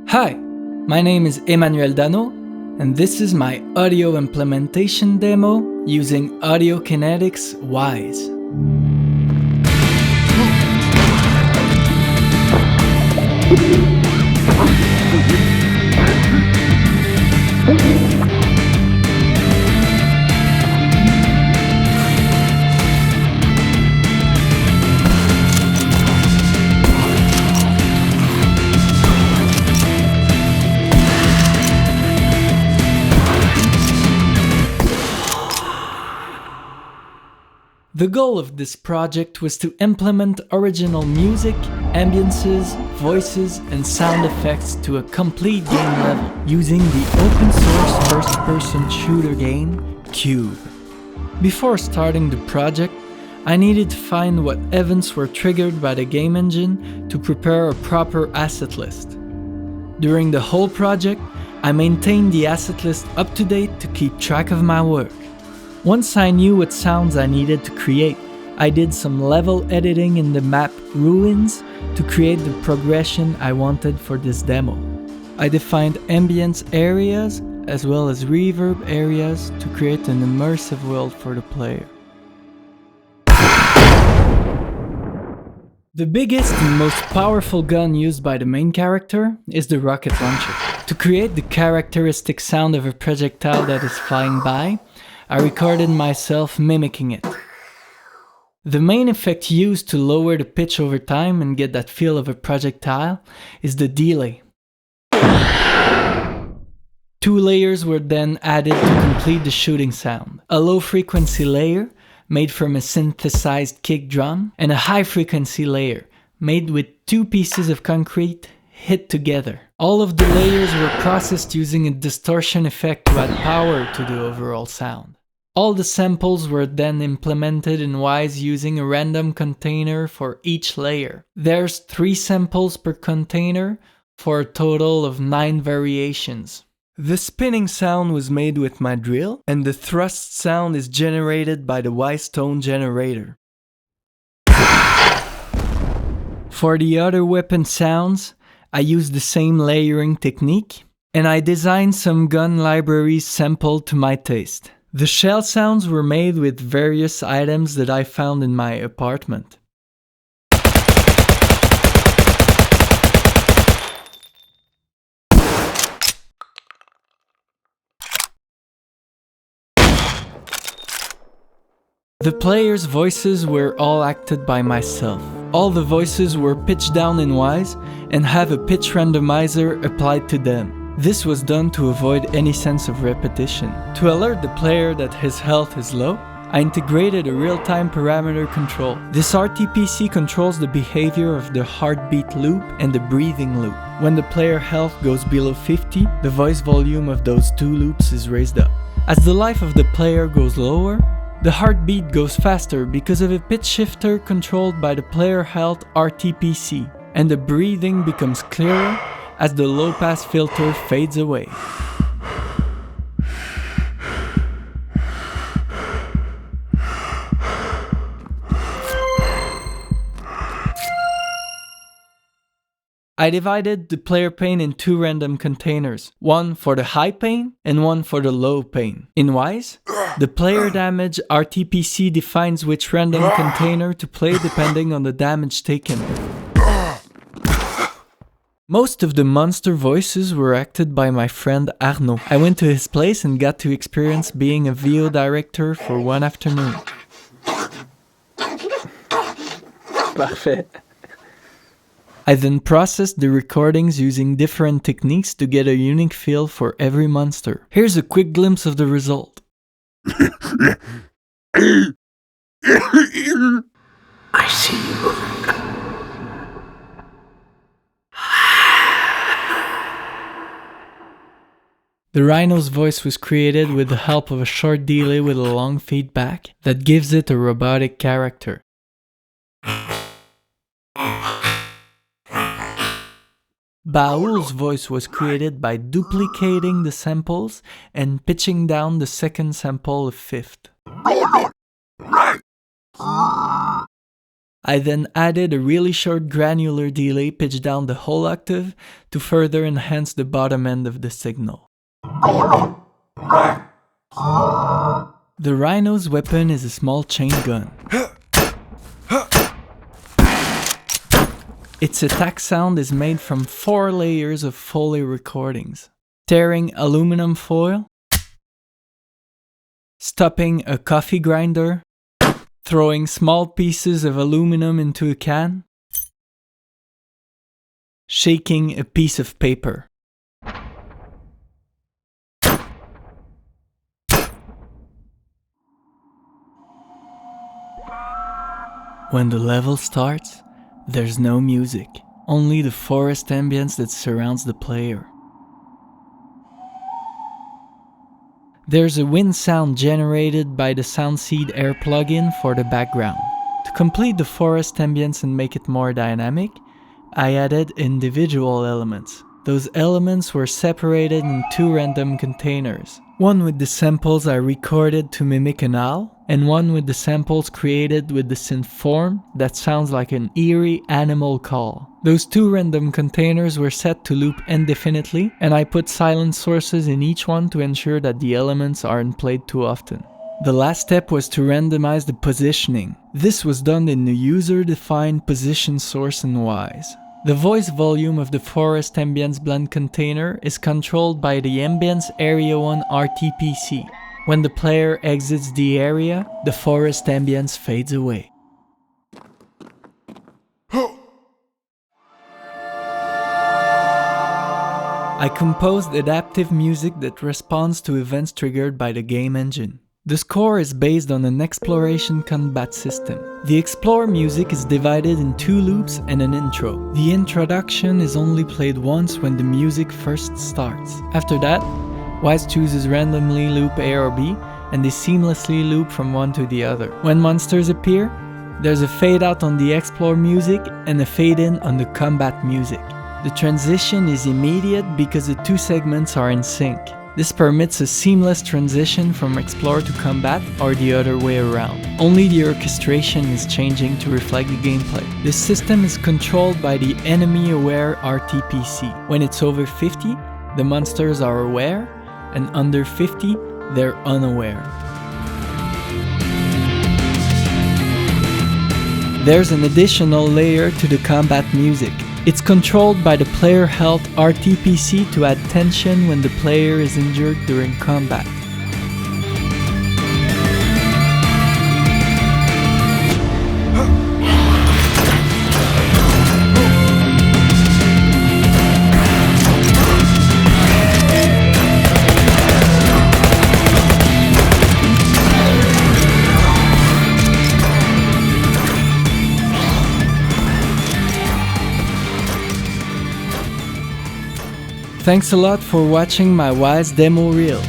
Hi, my name is Emmanuel Daneau, and this is my audio implementation demo using Audiokinetic's Wwise. The goal of this project was to implement original music, ambiences, voices, and sound effects to a complete game level using the open source first-person shooter game, Cube. Before starting the project, I needed to find what events were triggered by the game engine to prepare a proper asset list. During the whole project, I maintained the asset list up to date to keep track of my work. Once I knew what sounds I needed to create, I did some level editing in the map Ruins to create the progression I wanted for this demo. I defined ambience areas as well as reverb areas to create an immersive world for the player. The biggest and most powerful gun used by the main character is the rocket launcher. To create the characteristic sound of a projectile that is flying by, I recorded myself mimicking it. The main effect used to lower the pitch over time and get that feel of a projectile is the delay. 2 layers were then added to complete the shooting sound. A low frequency layer made from a synthesized kick drum and a high frequency layer made with 2 pieces of concrete hit together. All of the layers were processed using a distortion effect to add power to the overall sound. All the samples were then implemented in Wwise using a random container for each layer. There's 3 samples per container for a total of 9 variations. The spinning sound was made with my drill, and the thrust sound is generated by the Wwise tone generator. For the other weapon sounds, I used the same layering technique, and I designed some gun libraries sampled to my taste. The shell sounds were made with various items that I found in my apartment. The players' voices were all acted by myself. All the voices were pitched down in Wwise and have a pitch randomizer applied to them. This was done to avoid any sense of repetition. To alert the player that his health is low, I integrated a real-time parameter control. This RTPC controls the behavior of the heartbeat loop and the breathing loop. When the player health goes below 50, the voice volume of those 2 loops is raised up. As the life of the player goes lower, the heartbeat goes faster because of a pitch shifter controlled by the player health RTPC, and the breathing becomes clearer as the low-pass filter fades away. I divided the player pain in 2 random containers, one for the high pain and one for the low pain. In Wwise, the player damage RTPC defines which random container to play depending on the damage taken. Most of the monster voices were acted by my friend Arnaud. I went to his place and got to experience being a VO director for one afternoon. Parfait. I then processed the recordings using different techniques to get a unique feel for every monster. Here's a quick glimpse of the result. I see you. The rhino's voice was created with the help of a short delay with a long feedback that gives it a robotic character. Baoul's voice was created by duplicating the samples and pitching down the second sample a fifth. I then added a really short granular delay pitched down the whole octave to further enhance the bottom end of the signal. The Rhino's weapon is a small chain gun. Its attack sound is made from 4 layers of Foley recordings. Tearing aluminum foil, stopping a coffee grinder, throwing small pieces of aluminum into a can, shaking a piece of paper. When the level starts, there's no music, only the forest ambience that surrounds the player. There's a wind sound generated by the Soundseed Air plugin for the background. To complete the forest ambience and make it more dynamic, I added individual elements. Those elements were separated in 2 random containers. One with the samples I recorded to mimic an owl, and one with the samples created with the synth form that sounds like an eerie animal call. Those 2 random containers were set to loop indefinitely, and I put silent sources in each one to ensure that the elements aren't played too often. The last step was to randomize the positioning. This was done in the user-defined position source in Wwise. The voice volume of the Forest Ambience Blend container is controlled by the Ambience Area 1 RTPC. When the player exits the area, the forest ambience fades away. I composed adaptive music that responds to events triggered by the game engine. The score is based on an exploration combat system. The explore music is divided in 2 loops and an intro. The introduction is only played once when the music first starts. After that, Wwise chooses randomly loop A or B, and they seamlessly loop from one to the other. When monsters appear, there's a fade out on the explore music and a fade in on the combat music. The transition is immediate because the 2 segments are in sync. This permits a seamless transition from explore to combat or the other way around. Only the orchestration is changing to reflect the gameplay. This system is controlled by the enemy aware RTPC. When it's over 50, the monsters are aware, and under 50, they're unaware. There's an additional layer to the combat music. It's controlled by the player health RTPC to add tension when the player is injured during combat. Thanks a lot for watching my Wwise demo reel.